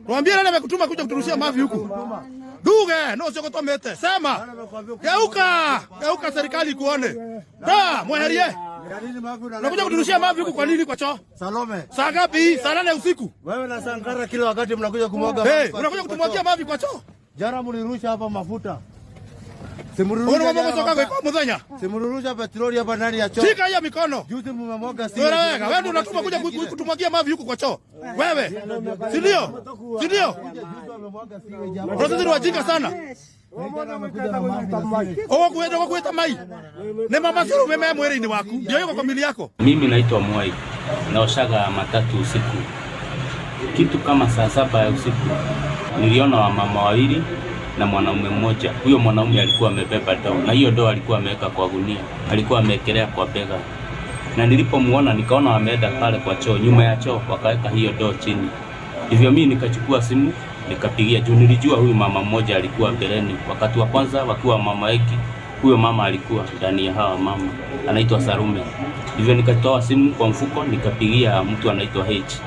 Tuambie nani amekutuma kuja kuturushia mavi huku? Duge, no sio kutomete. Sema. Geuka serikali kuone. Mweherie. Unakuja kuturushia mavi huku kwa nini kwa choo? Salome. Saa ngapi? Saa 8 usiku. Wewe na Sankara kila wakati mnakuja kumwaga mavi. Unakuja kutumwagia mavi kwa choo? Jana mlirusha hapa mafuta. Simururusha petroli hapa ndani ya choo. Shika hiyo mikono. Juzi mmemwaga sisi. Wewe ndio unatuma kuja kutumwagia mavi huku kwa choo. Wewe. Si ndio? Si ndio? Sisi ni wajinga sana. Kueta mai. Ne mama suru meme mwere ni waku. Ndio yuko familia yako. Mimi naitwa Umwe. Naoshaga matatu usiku. Kitu kama saa 7 ya usiku niliona wamama wawili na mwanaume mmoja. Huyo mwanaume alikuwa amebeba ndoo na hiyo ndoo alikuwa ameweka kwa gunia. Alikuwa amekelea kwa bega. Na nilipomuona nikaona wameenda pale kwa choo, nyuma ya choo wakaweka hiyo ndoo chini. Hivyo mimi nikachukua simu nikapigia juu nilijua huyu mama mmoja alikuwa mbeleni. Wakati wa kwanza wakiwa mama yake, huyo mama alikuwa ndani ya hawa mama. Anaitwa Sarume. Hivyo nikatoa simu kwa mfuko nikapigia mtu anaitwa H.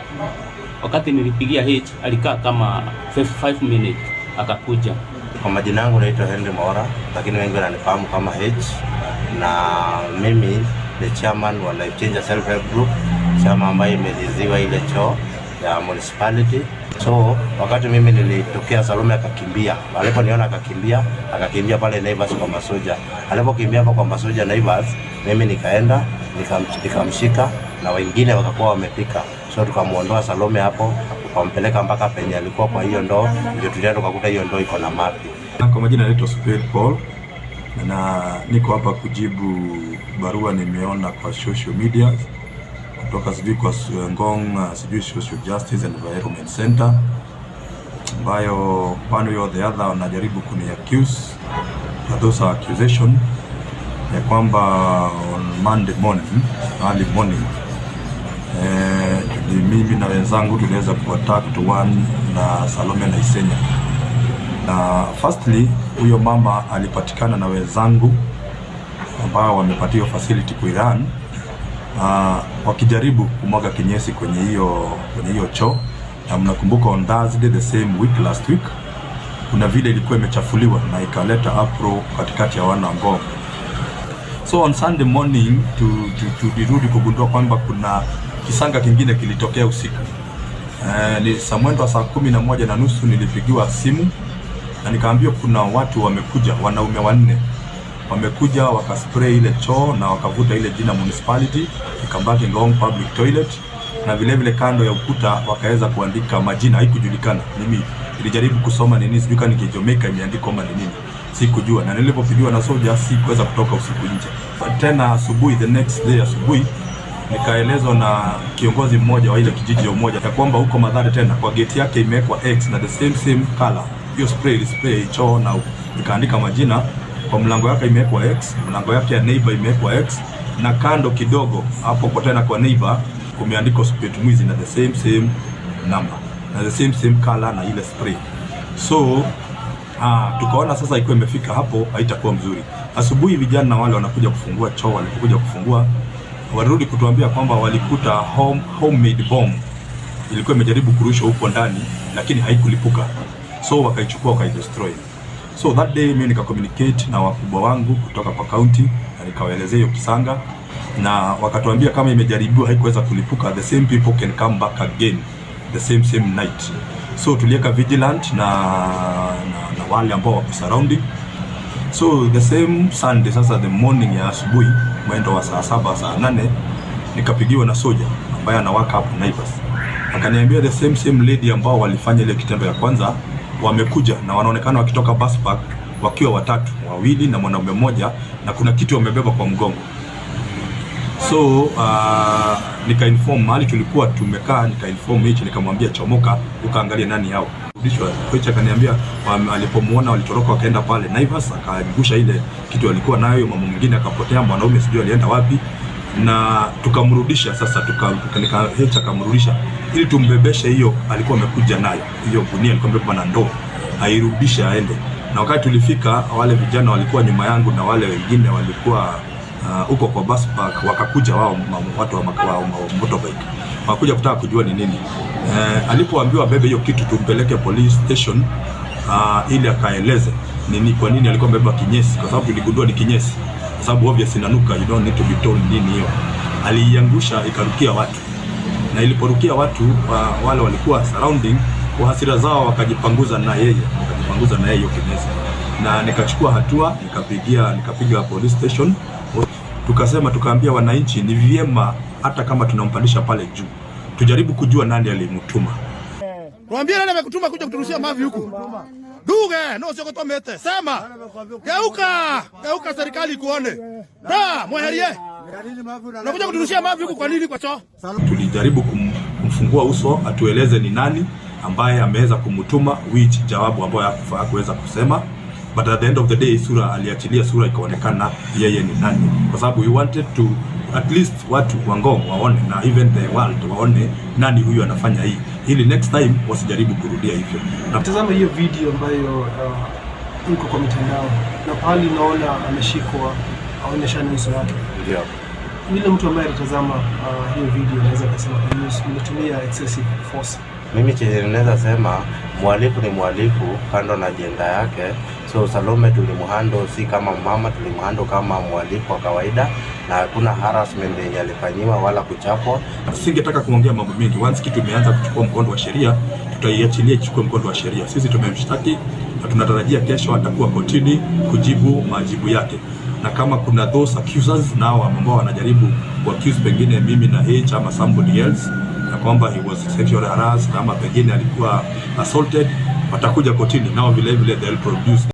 Wakati nilipigia H alikaa kama 5 minutes akakuja. Kwa majina yangu naitwa Henry Mora, lakini wengi wananifahamu kama H, na mimi ni chairman wa Life Changer Self Help Group, chama ambayo imeliziwa ile choo ya municipality. So wakati mimi nilitokea Salome akakimbia. Aliponiona akakimbia pale Naivas kwa masoja. Alipokimbia hapa kwa masoja Naivas, mimi nikaenda nikamshika na wengine wakakuwa wamepika. So tukamuondoa Salome hapo, tukampeleka mpaka penye alikuwa kwa hiyo ndoo, ndio tulienda tukakuta hiyo ndoo iko na mavi. Kwa majina naitwa Paul na niko hapa kujibu barua nimeona kwa social media kutoka sijui kwa Ngong, sijui Social Justice and Environment Center, ambayo one way or the other wanajaribu kuni-accuse. Those are accusation ya kwamba on Monday morning, early morning, mimi na wenzangu tuliweza kuattack to one na Salome na Isenya. Na firstly, huyo mama alipatikana na wenzangu ambao wamepatiwa facility kwa Iran, wakijaribu kumwaga kinyesi kwenye hiyo choo. Na mnakumbuka on Thursday the same week last week kuna vile ilikuwa imechafuliwa na ikaleta apro katikati ya wana Ngong. So on Sunday morning tulirudi kugundua kwamba kuna kisanga kingine kilitokea usiku. Ni mwendo wa saa 11:30 nilipigiwa simu na nikaambiwa kuna watu wamekuja, wanaume 4 wamekuja wakaspray ile choo na wakavuta ile jina municipality ikabaki Ngong public toilet, na vile vile kando ya ukuta wakaweza kuandika majina haikujulikana. Mimi nilijaribu kusoma nini, sijui kama ni Jamaica imeandikwa kama nini, sikujua. Na nilipopigiwa na soja sikuweza kutoka usiku nje. Tena asubuhi, the next day asubuhi, nikaelezwa na kiongozi mmoja wa ile kijiji mmoja ya kwamba huko Madhare tena kwa gate yake imewekwa X na the same color. Hiyo spray choo na ikaandika majina. Kwa mlango yake imewekwa X, mlango yake ya neighbor imewekwa X, na kando kidogo hapo kwa tena kwa neighbor kumeandikwa spirit mwizi na the same number na the same color na ile spray. So tukaona sasa ikiwa imefika hapo haitakuwa mzuri. Asubuhi vijana wale wanakuja kufungua choo, walipokuja kufungua walirudi kutuambia kwamba walikuta homemade bomb ilikuwa imejaribu kurushwa huko ndani lakini haikulipuka. So wakaichukua wakaidestroy. So that day mimi nika-communicate na wakubwa wangu kutoka kwa county na nikawaelezea hiyo kisanga, na wakatuambia kama imejaribiwa haikuweza kulipuka, the same people can come back again the same night. So tulieka vigilant na wale ambao wako surrounding. So the same Sunday sasa the morning ya asubuhi mwendo wa saa 7 saa 8 nikapigiwa na soja ambaye anawaka hapo Naivas. Akaniambia the same lady ambao walifanya ile kitendo ya kwanza wamekuja na wanaonekana wakitoka bus park wakiwa 3, 2 na mwanaume mmoja, na kuna kitu wamebeba kwa mgongo. So nika-inform mahali tulikuwa tumekaa, nika-inform hichi, nikamwambia chomoka ukaangalia nani hao. Rudishwa kocha akaniambia alipomuona walitoroka wakaenda pale Naivas, akagusha ile kitu alikuwa nayo, mama mwingine akapotea, mwanaume sijui alienda wapi, na tukamrudisha sasa nika akamrudisha ili tumbebeshe hiyo alikuwa amekuja nayo, hiyo gunia alikuwa amebeba na ndoo, airudisha aende. Na wakati tulifika wale vijana walikuwa nyuma yangu na wale wengine walikuwa huko kwa bus park, wakakuja wao watu wa motorbike wakuja kutaka kujua ni nini. Alipoambiwa bebe hiyo kitu tumpeleke police station ili akaeleze nini, kwa nini alikuwa amebeba kinyesi, kwa sababu tuligundua ni kinyesi, kwa sababu obviously inanuka, you don't need to be told nini hiyo. Aliiangusha ikarukia watu, na iliporukia watu wale walikuwa surrounding, kwa hasira zao wakajipanguza na yeye hiyo kinyesi, na nikachukua hatua, nikapiga police station. Tukaambia wananchi ni vyema hata kama tunampandisha pale juu tujaribu kujua nani alimtuma. Tuambie nani amekutuma kuja kuturushia mavi huku. Duge, no sio kutomete. Sema. Geuka serikali kuone. Mweherie. Nakuja kuturushia mavi huku kwa nini kwa choo? Tulijaribu kumfungua uso atueleze ni nani ambaye ameweza kumtuma, which jawabu ambayo hakuweza kusema. But at the end of the day aliachilia sura ikaonekana yeye ni nani, kwa sababu we wanted to at least watu wa Ngong waone na even the world waone nani huyu anafanya hii, ili next time wasijaribu kurudia hivyo. Na tazama hiyo video ambayo iko kwa mitandao, na pale naona ameshikwa, aonyesha uso wake. Ndio. Yule mtu ambaye alitazama hiyo video anaweza kusema umetumia excessive force. Mimi chenye naweza sema mwalifu ni mwalifu kando na ajenda yake. So Salome tulimhando si kama mama, tulimhando kama mwalifu wa kawaida, na hakuna harassment yenye alifanyiwa wala kuchapwa. Singetaka kuongea mambo mengi. Once kitu imeanza kuchukua mkondo wa sheria, tutaiachilia ichukue mkondo wa sheria. Sisi tumemshtaki na tunatarajia kesho atakuwa kotini kujibu majibu yake. Na kama kuna those accusers nao ambao wanajaribu kuaccuse pengine mimi na H ama somebody else na kwamba he was sexually harassed ama pengine alikuwa assaulted, watakuja kotini nao vile they'll produce